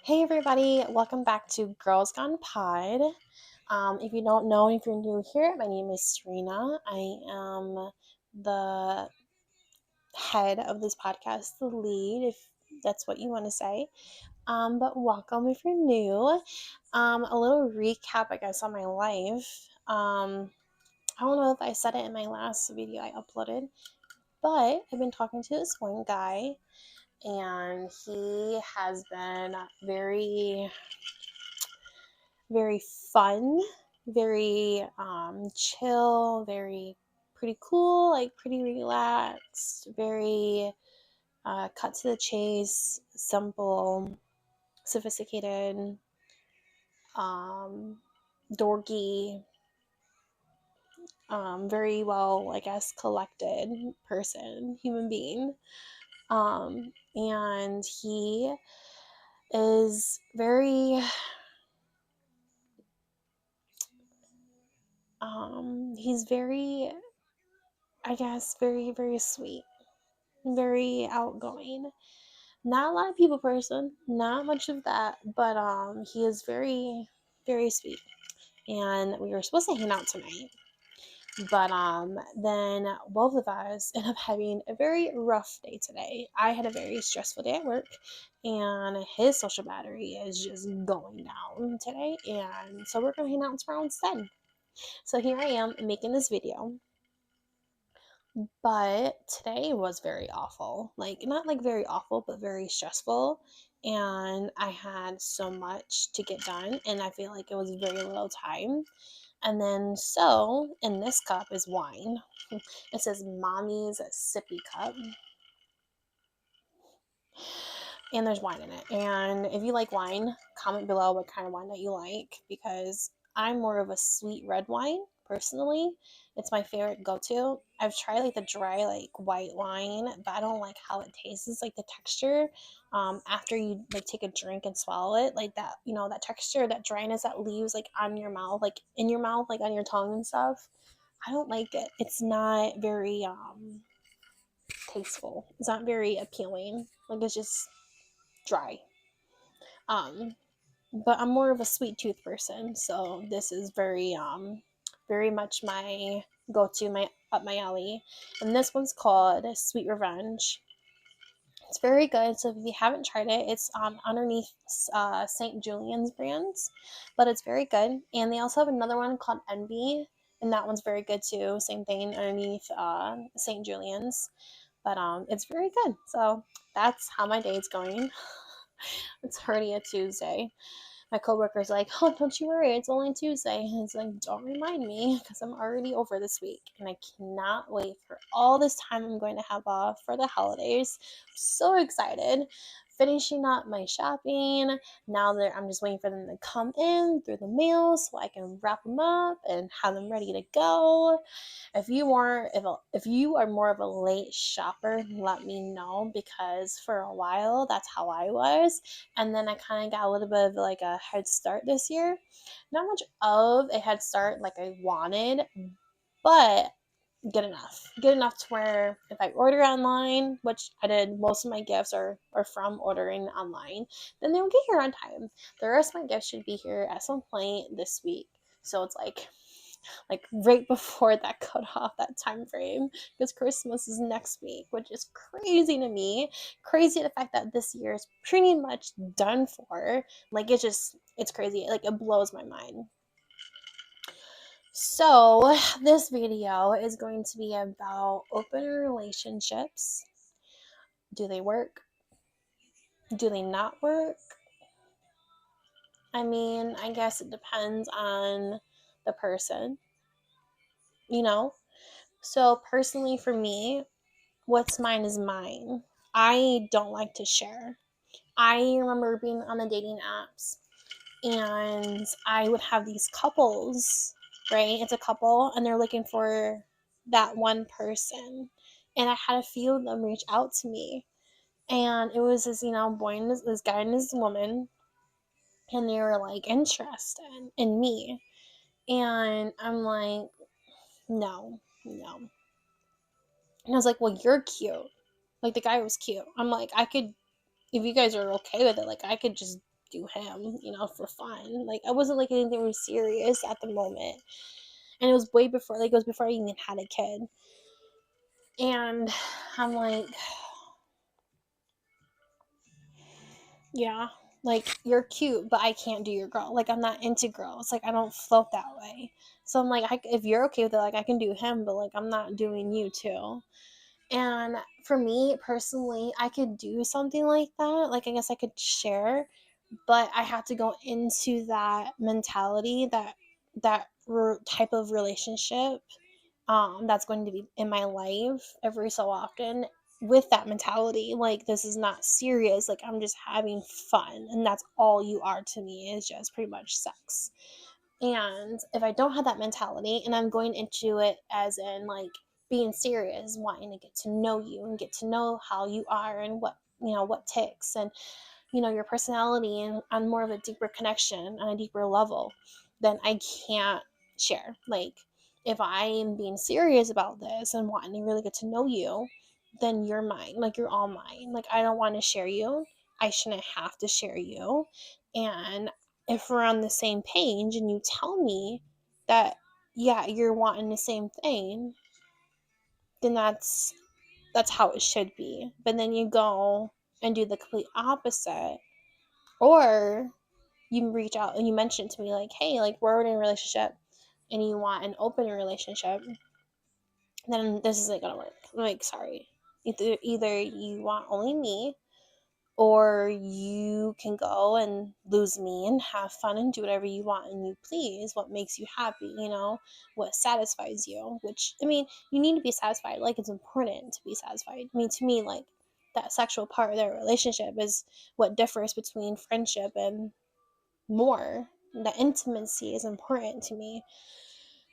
Hey everybody, welcome back to Girls Gone Pod. If you don't know, if you're new here, my name is Serena. I am the head of this podcast, the lead, if that's what you want to say. But welcome if you're new. A little recap, I guess, on my life. I don't know if I said it in my last video I uploaded, but I've been talking to this one guy, and he has been very fun, very chill, very pretty cool, like pretty relaxed, very cut to the chase, simple, sophisticated, um, dorky, very well, I guess, collected person, human being. And he is he's very, I guess, very sweet, very outgoing. Not a lot of people person, not much of that, but he is very sweet. And we were supposed to hang out tonight. But then both of us ended up having a very rough day today. I had a very stressful day at work, and his social battery is just going down today, and so we're gonna hang out tomorrow instead. So here I am making this video. But today was very awful. Like, not like very awful, but very stressful. And I had so much to get done, and I feel like it was very little time. And then, so in this cup is wine. It says Mommy's Sippy Cup. And there's wine in it. And if you like wine, comment below what kind of wine that you like, because I'm more of a sweet red wine personally. It's my favorite go-to. I've tried like the dry like white wine, but I don't like how it tastes. It's like the texture after you like take a drink and swallow it, like that, that texture, that dryness that leaves like on your mouth, like in your mouth, like on your tongue and stuff. I don't like it. It's not very tasteful. It's not very appealing. Like, it's just dry. Um, but I'm more of a sweet tooth person, so this is very much my go-to, my up my alley. And this one's called Sweet Revenge. It's very good. So if you haven't tried it, it's underneath St. Julian's brands, but it's very good. And they also have another one called Envy, and that one's very good too. Same thing underneath St. Julian's, but it's very good. So that's how my day's going. It's already a Tuesday. My coworker's like, "Oh, don't you worry, it's only Tuesday." And it's like, don't remind me, because I'm already over this week, and I cannot wait for all this time I'm going to have off for the holidays. I'm so excited. Finishing up my shopping. Now that I'm just waiting for them to come in through the mail so I can wrap them up and have them ready to go. If you are more of a late shopper, let me know, because for a while that's how I was, and then I kind of got a little bit of like a head start this year. Not much of a head start like I wanted, but good enough to where if I order online, which I did, most of my gifts are from ordering online, then they'll get here on time. The rest of my gifts should be here at some point this week, so it's like right before that cutoff, that time frame, because Christmas is next week, which is crazy to me. Crazy the fact that this year is pretty much done for. Like, it's crazy. Like, it blows my mind. So this video is going to be about open relationships. Do they work? Do they not work? I mean, I guess it depends on the person, you know? So personally for me, what's mine is mine. I don't like to share. I remember being on the dating apps, and I would have these couples, right? It's a couple and they're looking for that one person. And I had a few of them reach out to me. And it was this, boy and this guy and this woman, and they were like interested in me. And I'm like, no, no. And I was like, well, you're cute. Like, the guy was cute. I'm like, if you guys are okay with it, like, I could just do him, for fun. Like, I wasn't like anything really serious at the moment. And it was way before, like, it was before I even had a kid. And I'm like, yeah, like, you're cute, but I can't do your girl. Like, I'm not into girls. Like, I don't float that way. So I'm like, if you're okay with it, like, I can do him, but like, I'm not doing you too. And for me personally, I could do something like that. Like, I guess I could share, but I have to go into that mentality, that type of relationship, that's going to be in my life every so often, with that mentality. Like, this is not serious. Like, I'm just having fun, and that's all you are to me, is just pretty much sex. And if I don't have that mentality, and I'm going into it as in like being serious, wanting to get to know you and get to know how you are and what ticks, and your personality, and on more of a deeper connection, on a deeper level, then I can't share. Like, if I am being serious about this and wanting to really get to know you, then you're mine. Like, you're all mine. Like, I don't want to share you. I shouldn't have to share you. And if we're on the same page and you tell me that, yeah, you're wanting the same thing, then that's how it should be. But then you go and do the complete opposite. Or you reach out and you mention to me, like, hey, like, we're in a relationship and you want an open relationship, then this isn't gonna work. I'm like, sorry. Either you want only me, or you can go and lose me and have fun and do whatever you want and you please, what makes you happy, what satisfies you. Which, I mean, you need to be satisfied. Like, it's important to be satisfied. I mean, to me, like, that sexual part of their relationship is what differs between friendship and more. The intimacy is important to me,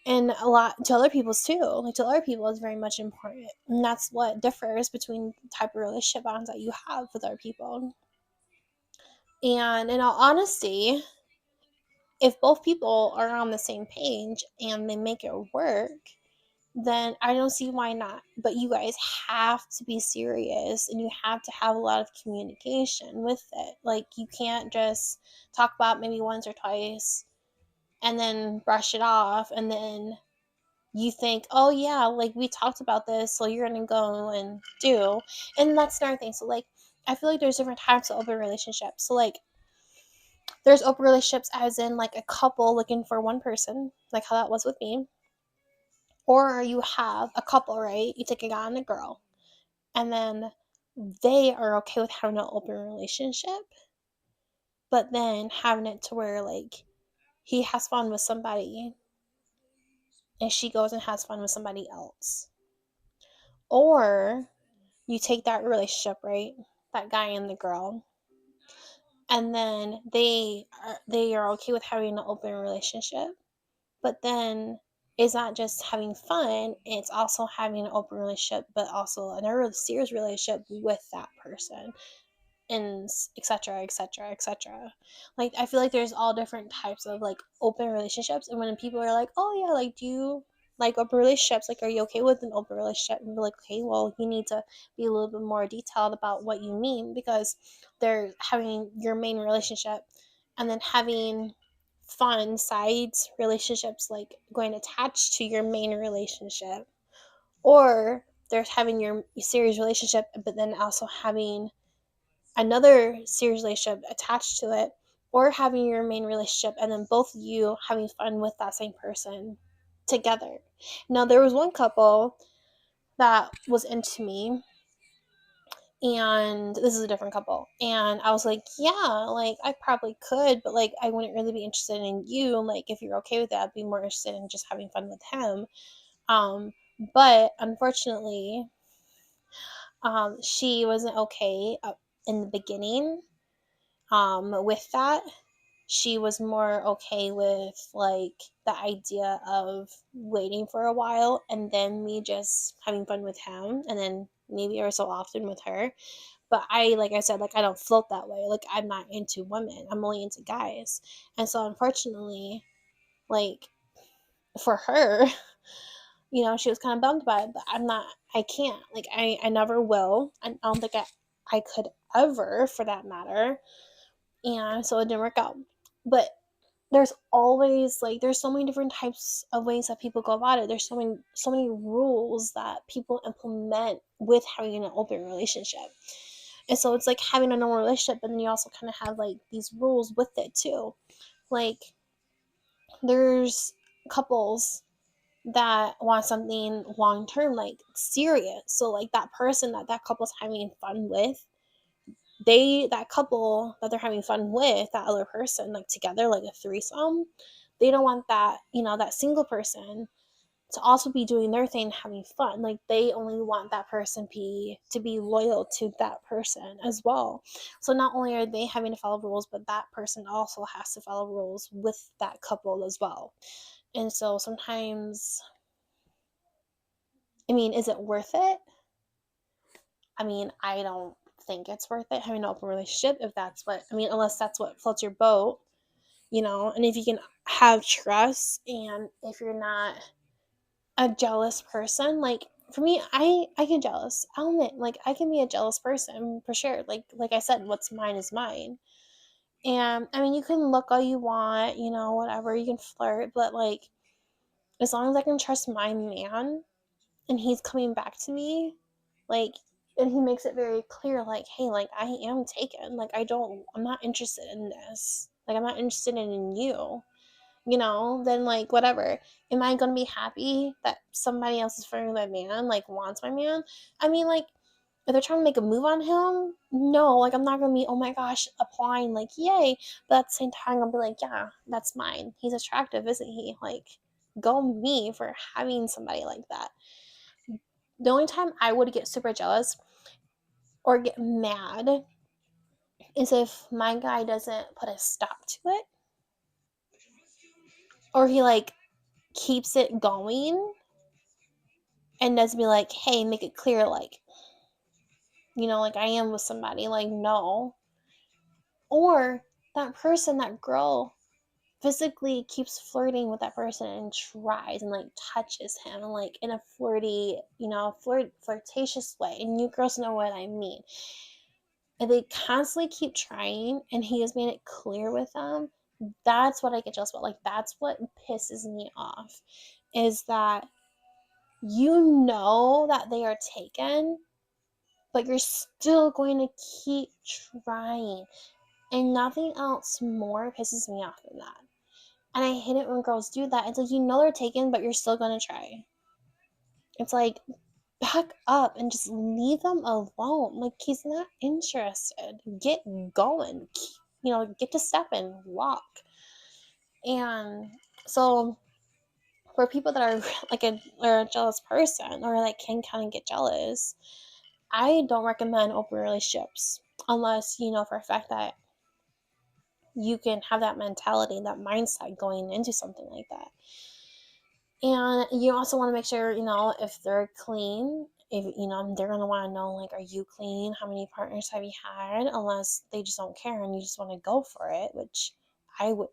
and a lot to other people's too. Like, to other people, is very much important, and that's what differs between the type of relationship bonds that you have with other people. And in all honesty, if both people are on the same page and they make it work, then I don't see why not. But you guys have to be serious, and you have to have a lot of communication with it. Like, you can't just talk about maybe once or twice and then brush it off, and then you think, oh yeah, like, we talked about this, so you're gonna go and do. And that's another thing. So, like, I feel like there's different types of open relationships. So, like, there's open relationships as in like a couple looking for one person, like how that was with me. Or you have a couple, right? You take a guy and a girl, and then they are okay with having an open relationship, but then having it to where, like, he has fun with somebody and she goes and has fun with somebody else. Or you take that relationship, right? That guy and the girl, and then they are okay with having an open relationship, but then it's not just having fun, it's also having an open relationship, but also another really serious relationship with that person, and etc, etc, etc. Like, I feel like there's all different types of like open relationships, and when people are like, oh yeah, like, do you like open relationships, like, are you okay with an open relationship, and be like, okay, well, you need to be a little bit more detailed about what you mean, because they're having your main relationship and then having fun sides relationships, like going attached to your main relationship. Or there's having your serious relationship, but then also having another serious relationship attached to it. Or having your main relationship and then both of you having fun with that same person together. Now, there was one couple that was into me, and this is a different couple, and I was like, yeah, like, I probably could, but like, I wouldn't really be interested in you. Like, if you're okay with that, I'd be more interested in just having fun with him. But unfortunately, she wasn't okay in the beginning, with that. She was more okay with like the idea of waiting for a while and then me just having fun with him, and then maybe every so often with her. But like I said, like, I don't float that way. Like, I'm not into women, I'm only into guys. And so, unfortunately, like, for her, she was kind of bummed about it, but I can't. Like, I never will. I don't think I could ever, for that matter. and so it didn't work out. But there's always like there's so many different types of ways that people go about it. There's so many rules that people implement with having an open relationship. And so it's like having a normal relationship, but then you also kind of have like these rules with it too. Like there's couples that want something long term, like serious. So like that person that that couple's having fun with, that couple that they're having fun with, that other person, like together, like a threesome, they don't want that, that single person to also be doing their thing, having fun. Like they only want that person to be loyal to that person as well. So not only are they having to follow rules, but that person also has to follow rules with that couple as well. And so sometimes, I mean, is it worth it? I mean, I don't think it's worth it having an open relationship if that's what, I mean, unless that's what floats your boat, and if you can have trust, and if you're not a jealous person, like for me, I get jealous. I'll admit, like I can be a jealous person for sure. Like I said, what's mine is mine. And I mean, you can look all you want, whatever, you can flirt, but like as long as I can trust my man and he's coming back to me, like, and he makes it very clear, like, hey, like I am taken, like I'm not interested in this, like I'm not interested in you, then like whatever. Am I gonna be happy that somebody else is flirting with my man, like wants my man? I mean, like if they're trying to make a move on him, no, like I'm not gonna be, oh my gosh, applying, like yay. But at the same time, I'll be like, yeah, that's mine. He's attractive, isn't he? Like, go me for having somebody like that. The only time I would get super jealous or get mad is if my guy doesn't put a stop to it, or he like keeps it going and does be like, hey, make it clear, like, like I am with somebody, like, no. Or that person, that girl, physically keeps flirting with that person and tries and like touches him and like in a flirty, flirtatious way. And you girls know what I mean. And they constantly keep trying and he has made it clear with them. That's what I get jealous about. Like that's what pisses me off. Is that that they are taken, but you're still going to keep trying. And nothing else more pisses me off than that. And I hate it when girls do that. It's like they're taken, but you're still gonna try. It's like back up and just leave them alone. Like he's not interested. Get going. Get to step and walk. And so for people that are like or a jealous person or like can kind of get jealous, I don't recommend open relationships unless you know for a fact that you can have that mentality, that mindset going into something like that. And you also want to make sure, if they're clean, if, they're going to want to know, like, are you clean? How many partners have you had? Unless they just don't care and you just want to go for it, which I would,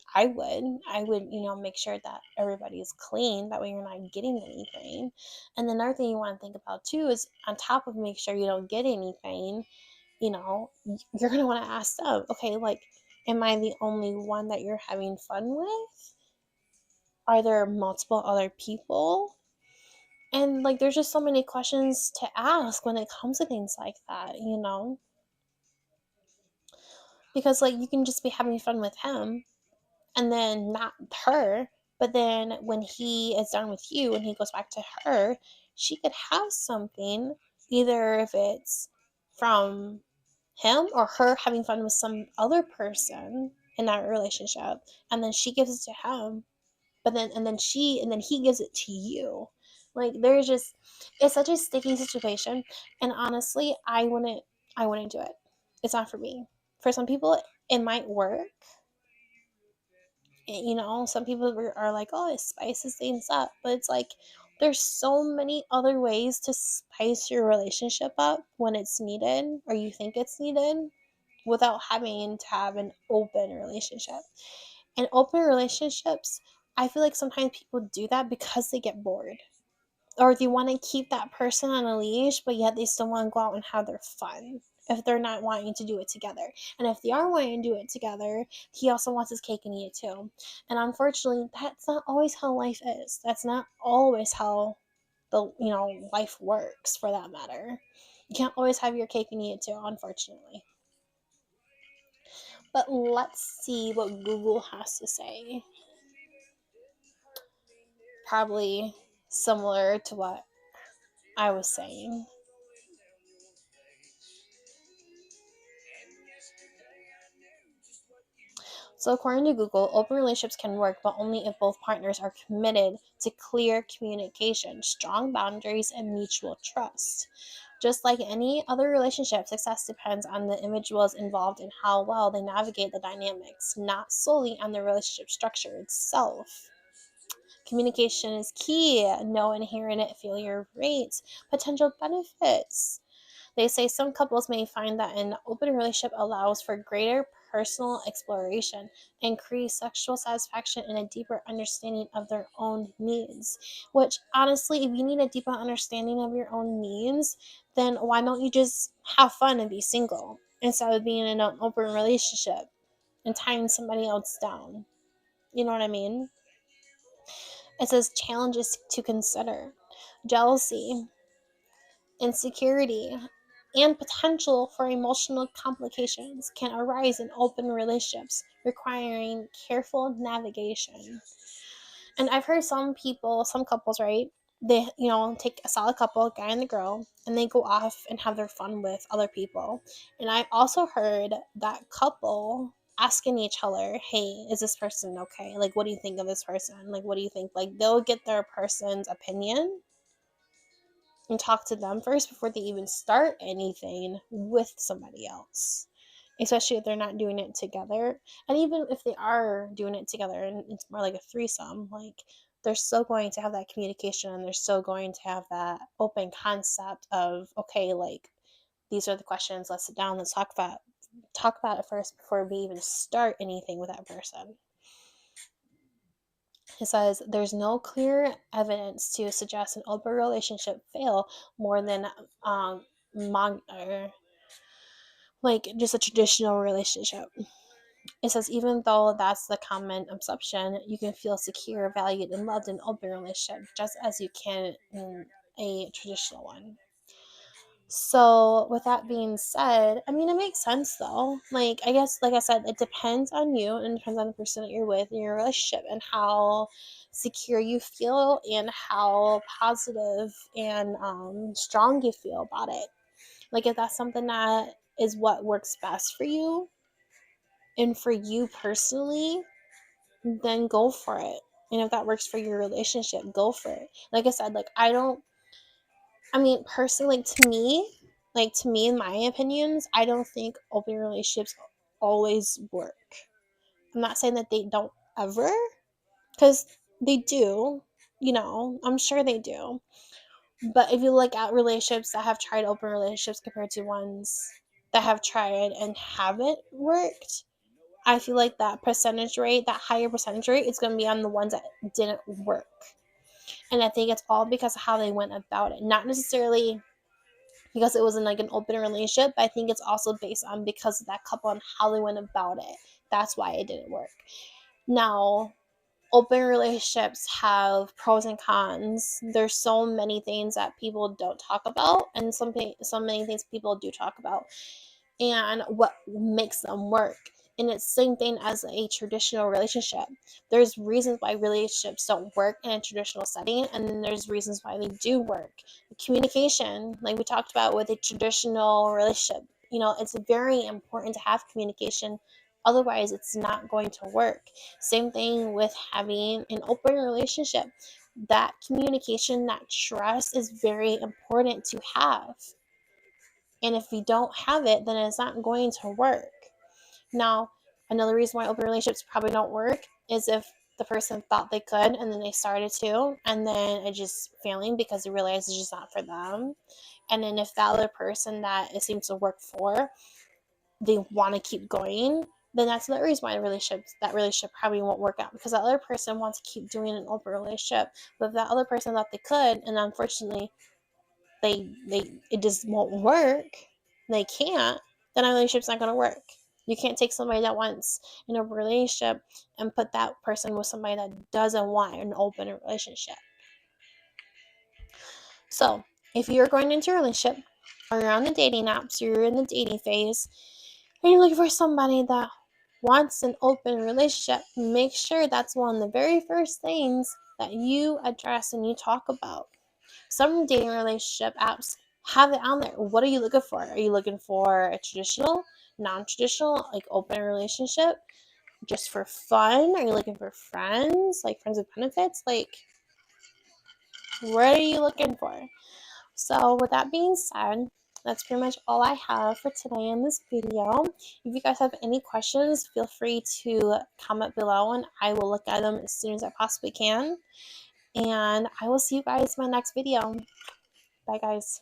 make sure that everybody is clean. That way you're not getting anything. And another thing you want to think about too is on top of make sure you don't get anything, you're going to want to ask them, okay, like, am I the only one that you're having fun with? Are there multiple other people? And like there's just so many questions to ask when it comes to things like that. Because like you can just be having fun with him and then not her, but then when he is done with you and he goes back to her, she could have something, either if it's from him or her having fun with some other person in that relationship, and then she gives it to him, but then and then he gives it to you. Like there's just, it's such a sticky situation. And honestly, I wouldn't do it. It's not for me. For some people it might work. Some people are like, oh, it spices things up, but it's like there's so many other ways to spice your relationship up when it's needed or you think it's needed, without having to have an open relationship. And open relationships, I feel like sometimes people do that because they get bored. Or they want to keep that person on a leash, but yet they still want to go out and have their fun. if they're not wanting to do it together. And if they are wanting to do it together, he also wants his cake and eat it too. And unfortunately, that's not always how life is. That's not always how the life works, for that matter. You can't always have your cake and eat it too, unfortunately. But let's see what Google has to say. Probably similar to what I was saying. So, according to Google, open relationships can work, but only if both partners are committed to clear communication, strong boundaries, and mutual trust. Just like any other relationship, success depends on the individuals involved and how well they navigate the dynamics, not solely on the relationship structure itself. Communication is key. No inherent failure rates, potential benefits. They say some couples may find that an open relationship allows for greater personal exploration, increased sexual satisfaction, and a deeper understanding of their own needs. Which, honestly, if you need a deeper understanding of your own needs, then why don't you just have fun and be single instead of being in an open relationship and tying somebody else down? You know what I mean? It says challenges to consider: jealousy, insecurity, and potential for emotional complications can arise in open relationships, requiring careful navigation. And I've heard some couples, right? They, take a solid couple, guy and the girl, and they go off and have their fun with other people. And I also heard that couple asking each other, hey, is this person okay? Like, what do you think of this person? Like, what do you think? Like, they'll get their person's opinion and talk to them first before they even start anything with somebody else, especially if they're not doing it together. And even if they are doing it together and it's more like a threesome, like, they're still going to have that communication, and they're still going to have that open concept of, okay, like, these are the questions, let's sit down, let's talk about it first before we even start anything with that person. It says there's no clear evidence to suggest an open relationship fail more than like just a traditional relationship. It says even though that's the common assumption, you can feel secure, valued, and loved in an open relationship just as you can in a traditional one. So, with that being said, I mean, it makes sense though. Like, I guess, like I said, it depends on you and it depends on the person that you're with in your relationship and how secure you feel and how positive and strong you feel about it. Like, if that's something that is what works best for you and for you personally, then go for it. And if that works for your relationship, go for it. Like I said, like, I mean, personally, like to me, in my opinions, I don't think open relationships always work. I'm not saying that they don't ever, because they do, I'm sure they do. But if you look at relationships that have tried open relationships compared to ones that have tried and haven't worked, I feel like that higher percentage rate, is going to be on the ones that didn't work. And I think it's all because of how they went about it. Not necessarily because it wasn't like an open relationship. I think it's also based on because of that couple and how they went about it. That's why it didn't work. Now, open relationships have pros and cons. There's so many things that people don't talk about, and so many things people do talk about, and what makes them work. And it's the same thing as a traditional relationship. There's reasons why relationships don't work in a traditional setting, and then there's reasons why they do work. Communication, like we talked about with a traditional relationship, it's very important to have communication. Otherwise, it's not going to work. Same thing with having an open relationship. That communication, that trust is very important to have. And if we don't have it, then it's not going to work. Now, another reason why open relationships probably don't work is if the person thought they could and then they started to, and then it just failing because they realized it's just not for them. And then if the other person that it seems to work for, they want to keep going, then that's another reason why that relationship probably won't work out, because the other person wants to keep doing an open relationship, but if that other person thought they could, and unfortunately they it just won't work, they can't, then a relationship's not going to work. You can't take somebody that wants an open relationship and put that person with somebody that doesn't want an open relationship. So if you're going into a relationship or you're on the dating apps, you're in the dating phase, and you're looking for somebody that wants an open relationship, make sure that's one of the very first things that you address and you talk about. Some dating relationship apps have it on there. What are you looking for? Are you looking for a traditional, non-traditional, like open relationship just for fun? Are you looking for friends, like friends with benefits? Like, what are you looking for? So with that being said, that's pretty much all I have for today in this video. If you guys have any questions, feel free to comment below and I will look at them as soon as I possibly can. And I will see you guys in my next video. Bye guys.